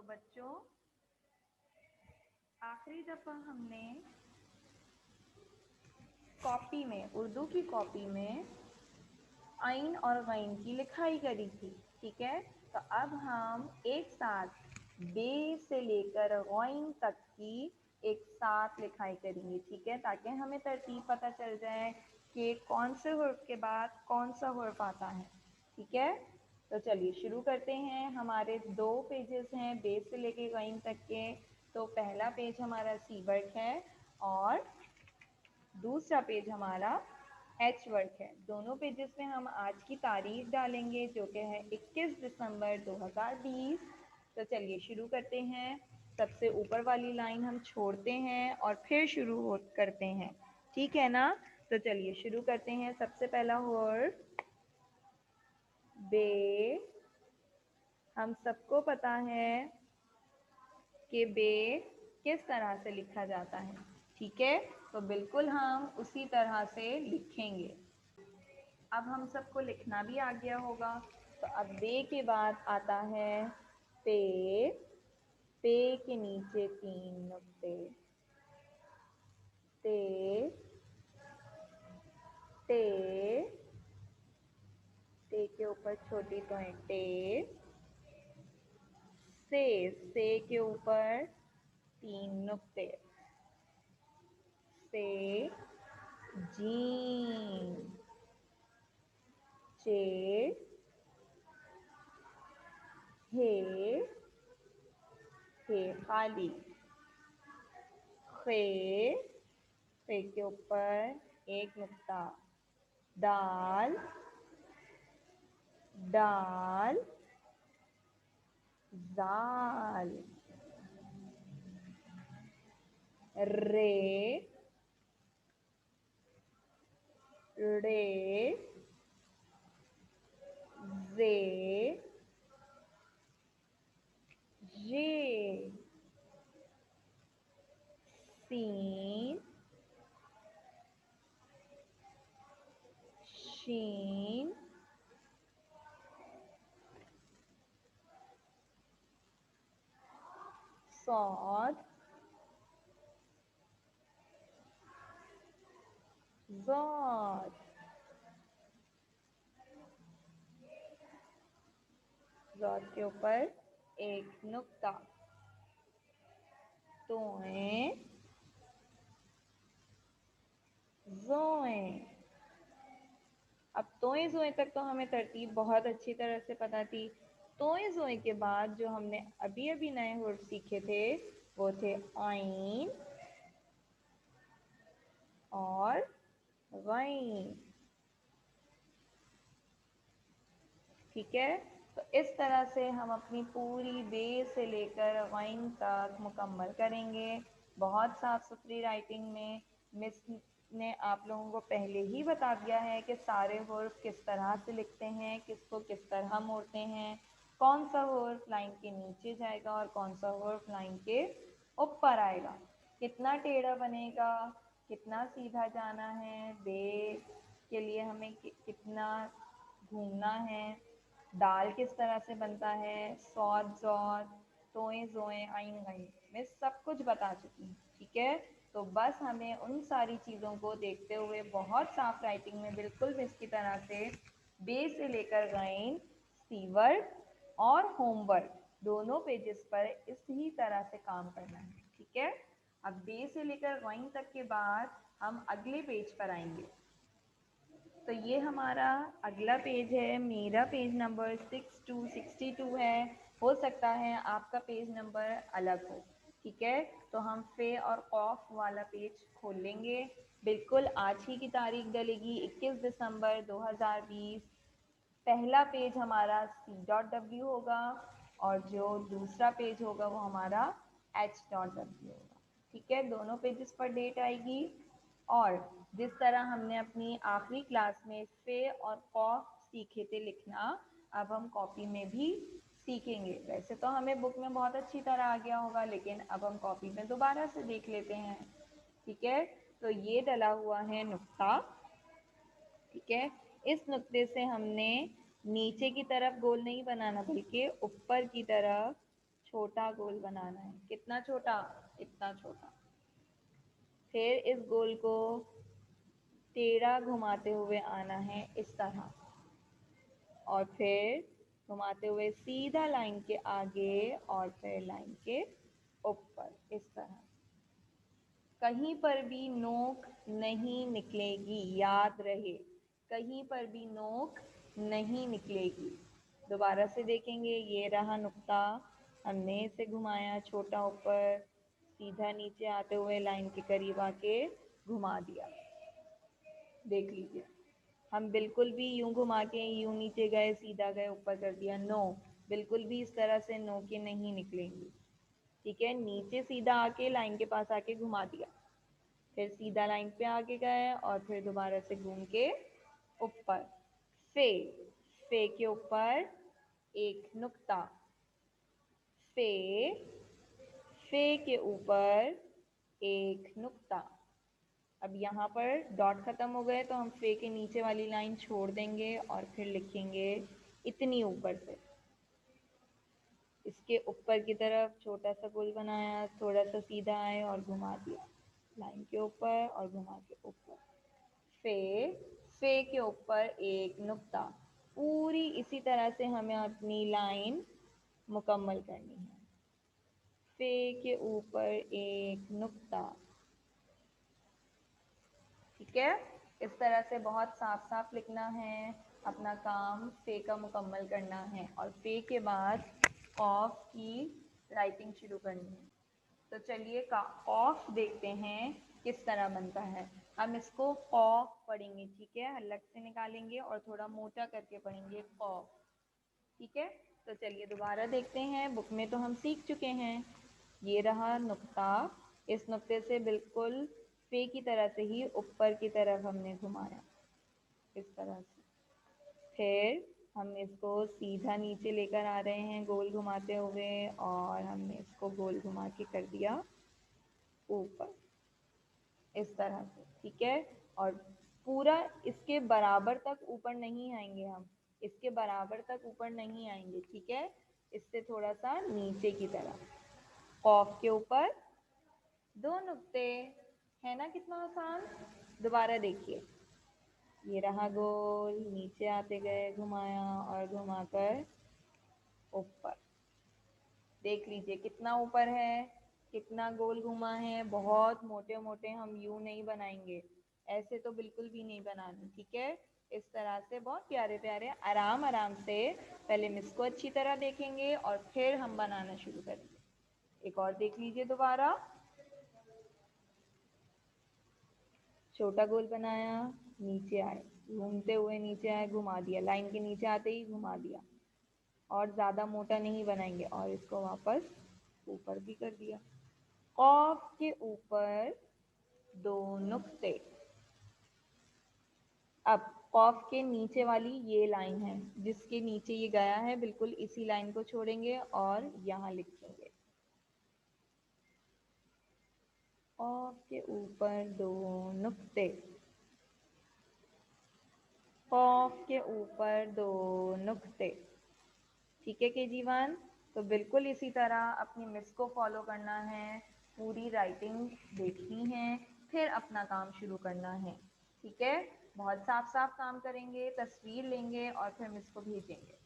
बच्चों, आखिरी दफ़ा हमने कॉपी में, उर्दू की कॉपी में आइन और गैन की लिखाई करी थी। ठीक है, तो अब हम एक साथ बे से लेकर गैन तक की एक साथ लिखाई करेंगे। ठीक है, ताकि हमें तरतीब पता चल जाए कि कौन से हुर्फ के बाद कौन सा हुर्फ आता है। ठीक है, तो चलिए शुरू करते हैं। हमारे 2 पेजेस हैं बे से लेके गैन तक के। तो पहला पेज हमारा सी वर्क है और दूसरा पेज हमारा एच वर्क है। दोनों पेजेस में हम आज की तारीख डालेंगे जो कि है 21 दिसंबर 2020। तो चलिए शुरू करते हैं। सबसे ऊपर वाली लाइन हम छोड़ते हैं और फिर शुरू करते हैं। ठीक है ना? तो चलिए शुरू करते हैं। सबसे पहला वर्ड बे। हम सबको पता है कि बे किस तरह से लिखा जाता है। ठीक है, तो बिल्कुल हम उसी तरह से लिखेंगे। अब हम सबको लिखना भी आ गया होगा। तो अब बे के बाद आता है पे। पे के नीचे 3 नुक्ते। ते, टे, ते के ऊपर छोटी तोएं टे। से के ऊपर 3 नुक्ते। से, जीम, चे, हे खाली। खे के ऊपर 1 नुक्ता। दाल, दाल, जाल। रे, रे, जे, ये। सीन, शीन, सौद, ज़ाद। ज़ाद के ऊपर 1 नुक्ता। तोएं, ज़ोएं। अब तोएं ज़ोएं तक तो हमें तरतीब बहुत अच्छी तरह से पता थी। तोएं ज़ोएं के बाद जो हमने अभी अभी नए हुर्फ सीखे थे वो थे आइन और गैन। ठीक है, तो इस तरह से हम अपनी पूरी बे से लेकर गैन तक मुकम्मल करेंगे। बहुत साफ़ सुथरी राइटिंग में मिस ने आप लोगों को पहले ही बता दिया है कि सारे हुर्फ किस तरह से लिखते हैं, किसको किस तरह मोड़ते हैं, कौन सा हुर्फ लाइन के नीचे जाएगा और कौन सा हुर्फ लाइन के ऊपर आएगा, कितना टेढ़ा बनेगा, कितना सीधा जाना है, बे के लिए हमें कितना घूमना है, दाल किस तरह से बनता है, सौद ज़ौद, तोएं ज़ोएं, आइन गैन, मैं सब कुछ बता चुकी हूँ। ठीक है, तो बस हमें उन सारी चीज़ों को देखते हुए बहुत साफ राइटिंग में बिल्कुल मिस की तरह से बे से लेकर गैन, सी वर्क और होमवर्क दोनों पेजेस पर इसी तरह से काम करना है। ठीक है, अब बे से लेकर गैन तक के बाद हम अगले पेज पर आएंगे। तो ये हमारा अगला पेज है। मेरा पेज नंबर 6262 है। हो सकता है आपका पेज नंबर अलग हो। ठीक है, तो हम फे और कौफ वाला पेज खोल लेंगे। बिल्कुल आज ही की तारीख डलेगी 21 दिसंबर 2020। पहला पेज हमारा C.W होगा और जो दूसरा पेज होगा वो हमारा H.W होगा। ठीक है, दोनों पेजेस पर डेट आएगी। और जिस तरह हमने अपनी आखिरी क्लास में फे और कॉफ सीखे थे लिखना, अब हम कॉपी में भी सीखेंगे। वैसे तो हमें बुक में बहुत अच्छी तरह आ गया होगा, लेकिन अब हम कॉपी में दोबारा से देख लेते हैं। ठीक है, तो ये डला हुआ है नुक्ता। ठीक है, इस नुक्ते से हमने नीचे की तरफ गोल नहीं बनाना बल्कि ऊपर की तरफ छोटा गोल बनाना है। कितना छोटा? इतना छोटा। फिर इस गोल को टेढ़ा घुमाते हुए आना है इस तरह, और फिर घुमाते हुए सीधा लाइन के आगे और फिर लाइन के ऊपर इस तरह। कहीं पर भी नोक नहीं निकलेगी, याद रहे, कहीं पर भी नोक नहीं निकलेगी। दोबारा से देखेंगे, ये रहा नुक्ता, हमने इसे घुमाया छोटा ऊपर, सीधा नीचे आते हुए लाइन के करीब आके घुमा दिया। देख लीजिए, हम बिल्कुल भी यूं घुमा के यूं नीचे गए, सीधा गए, ऊपर कर दिया, नो, बिल्कुल भी इस तरह से नोकें नहीं निकलेंगी। ठीक है, नीचे सीधा आके लाइन के पास आके घुमा दिया, फिर सीधा लाइन पे आगे गए और फिर दोबारा से घूम के ऊपर। फे, फे के ऊपर एक नुक्ता, फे, फे के ऊपर एक नुक्ता। अब यहाँ पर डॉट खत्म हो गए तो हम फे के नीचे वाली लाइन छोड़ देंगे और फिर लिखेंगे इतनी ऊपर से। इसके ऊपर की तरफ छोटा सा गोल बनाया, थोड़ा सा सीधा आए और घुमा दिया, लाइन के ऊपर और घुमा के ऊपर। फे, फे के ऊपर एक नुक्ता। पूरी इसी तरह से हमें अपनी लाइन मुकम्मल करनी है। फे के ऊपर एक नुक्ता। ठीक है, इस तरह से बहुत साफ साफ लिखना है, अपना काम फे का मुकम्मल करना है और फे के बाद ऑफ की राइटिंग शुरू करनी है। तो चलिए का ऑफ देखते हैं किस तरह बनता है। हम इसको ऑफ पढ़ेंगे, ठीक है, अलग से निकालेंगे और थोड़ा मोटा करके पढ़ेंगे ऑफ। ठीक है, तो चलिए दोबारा देखते हैं। बुक में तो हम सीख चुके हैं, ये रहा नुक्ता, इस नुक्ते से बिल्कुल पे की तरह से ही ऊपर की तरफ हमने घुमाया इस तरह से। फिर हम इसको सीधा नीचे लेकर आ रहे हैं गोल घुमाते हुए और हमने इसको गोल घुमा के कर दिया ऊपर इस तरह से। ठीक है, और पूरा इसके बराबर तक ऊपर नहीं आएंगे, हम इसके बराबर तक ऊपर नहीं आएंगे। ठीक है, इससे थोड़ा सा नीचे की तरफ। कॉफ के ऊपर दो नुक्ते, है ना कितना आसान। दोबारा देखिए, ये रहा गोल, नीचे आते गए, घुमाया और घुमाकर ऊपर। देख लीजिए कितना ऊपर है, कितना गोल घुमा है। बहुत मोटे मोटे हम यू नहीं बनाएंगे, ऐसे तो बिल्कुल भी नहीं बनानी। ठीक है, इस तरह से बहुत प्यारे प्यारे आराम आराम से पहले हम इसको अच्छी तरह देखेंगे और फिर हम बनाना शुरू करेंगे। एक और देख लीजिए दोबारा, छोटा गोल बनाया, नीचे आए, घूमते हुए नीचे आए, घुमा दिया, लाइन के नीचे आते ही घुमा दिया, और ज़्यादा मोटा नहीं बनाएंगे और इसको वापस ऊपर भी कर दिया। कॉफ के ऊपर दो नुक्ते। अब कॉफ के नीचे वाली ये लाइन है, जिसके नीचे ये गया है, बिल्कुल इसी लाइन को छोड़ेंगे और यहाँ लिखेंगे कॉफ के ऊपर दो नुक्ते, कॉफ के ऊपर दो नुक्ते। ठीक है केजीवान, तो बिल्कुल इसी तरह अपनी मिस को फॉलो करना है, पूरी राइटिंग देखनी है, फिर अपना काम शुरू करना है। ठीक है, बहुत साफ साफ काम करेंगे, तस्वीर लेंगे और फिर मिस को भेजेंगे।